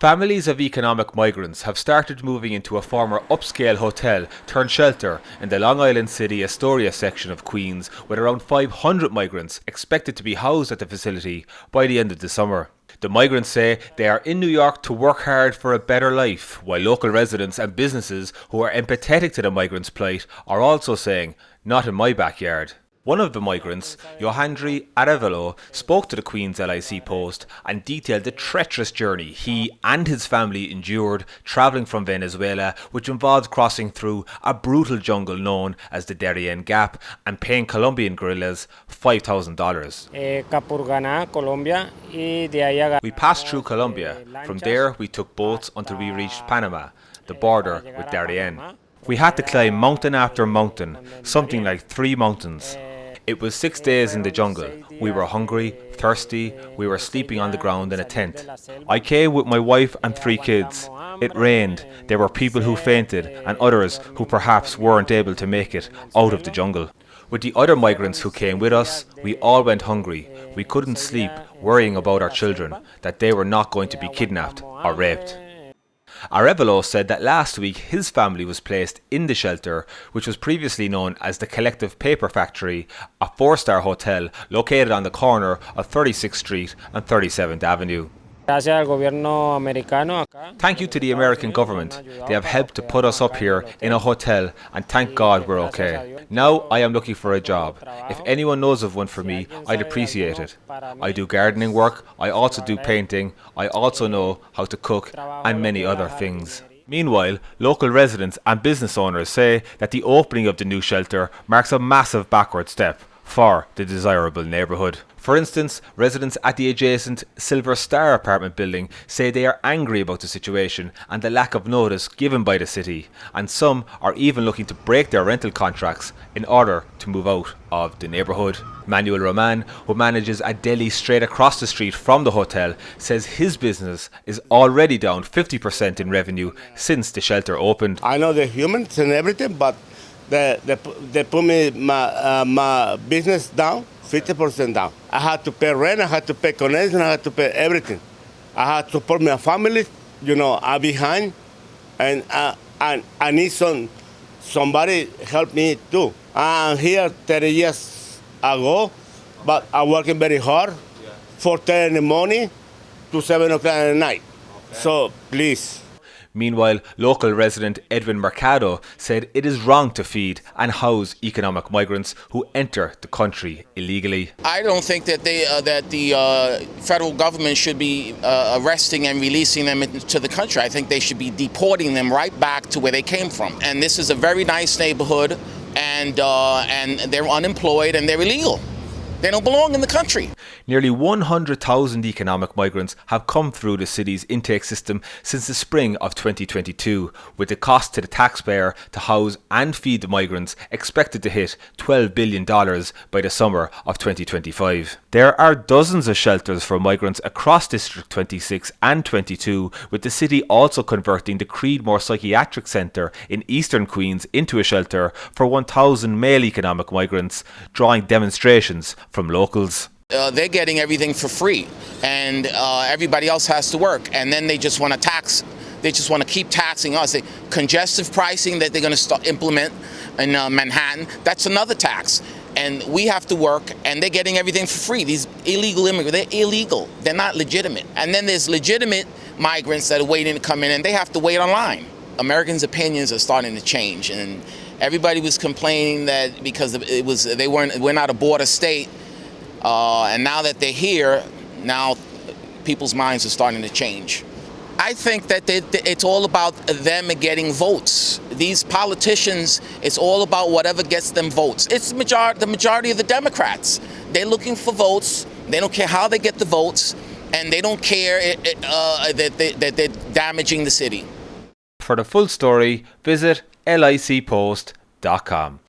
Families of economic migrants have started moving into a former upscale hotel turned shelter in the Long Island City Astoria section of Queens, with around 500 migrants expected to be housed at the facility by the end of the summer. The migrants say they are in New York to work hard for a better life, while local residents and businesses who are empathetic to the migrants' plight are also saying, "Not in my backyard." One of the migrants, Johandri Arevalo, spoke to the Queen's LIC Post and detailed the treacherous journey he and his family endured travelling from Venezuela, which involved crossing through a brutal jungle known as the Darien Gap and paying Colombian guerrillas $5,000. We passed through Colombia. From there we took boats until we reached Panama, the border with Darien. We had to climb mountain after mountain, something like 3 mountains. It was 6 days in the jungle. We were hungry, thirsty, we were sleeping on the ground in a tent. I came with my wife and 3 kids. It rained, there were people who fainted and others who perhaps weren't able to make it out of the jungle. With the other migrants who came with us, we all went hungry. We couldn't sleep, worrying about our children, that they were not going to be kidnapped or raped. Arevalo said that last week his family was placed in the shelter, which was previously known as the Collective Paper Factory, a 4-star hotel located on the corner of 36th Street and 37th Avenue. Thank you to the American government. They have helped to put us up here in a hotel, and thank God we're okay. Now I am looking for a job. If anyone knows of one for me, I'd appreciate it. I do gardening work, I also do painting, I also know how to cook and many other things. Meanwhile, local residents and business owners say that the opening of the new shelter marks a massive backward step for the desirable neighbourhood. For instance, residents at the adjacent Silver Star apartment building say they are angry about the situation and the lack of notice given by the city, and some are even looking to break their rental contracts in order to move out of the neighbourhood. Manuel Roman, who manages a deli straight across the street from the hotel, says his business is already down 50% in revenue since the shelter opened. I know the humans and everything, but they put me my business down, 50% down. I had to pay rent, I had to pay connection, I had to pay everything. I had to support my family, I'm behind, and I need somebody help me too. I'm here 30 years ago, but I'm working very hard, 4:30 in the morning to 7 o'clock at night. Okay. So please. Meanwhile, local resident Edwin Mercado said it is wrong to feed and house economic migrants who enter the country illegally. I don't think that the federal government should be arresting and releasing them into the country. I think they should be deporting them right back to where they came from. And this is a very nice neighborhood, and they're unemployed and they're illegal. They don't belong in the country. Nearly 100,000 economic migrants have come through the city's intake system since the spring of 2022, with the cost to the taxpayer to house and feed the migrants expected to hit $12 billion by the summer of 2025. There are dozens of shelters for migrants across District 26 and 22, with the city also converting the Creedmoor Psychiatric Centre in eastern Queens into a shelter for 1,000 male economic migrants, drawing demonstrations from locals. They're getting everything for free, and everybody else has to work, and then they just want to tax. They just want to keep taxing us. Congestive pricing that they're going to implement in Manhattan, that's another tax. And we have to work, and they're getting everything for free. These illegal immigrants, they're illegal. They're not legitimate. And then there's legitimate migrants that are waiting to come in, and they have to wait online. Americans' opinions are starting to change, and everybody was complaining that because we're not a border state. And now that they're here, now people's minds are starting to change. I think that it's all about them getting votes. These politicians, it's all about whatever gets them votes. It's the majority of the Democrats. They're looking for votes. They don't care how they get the votes, and they don't care that they're damaging the city. For the full story, visit licpost.com.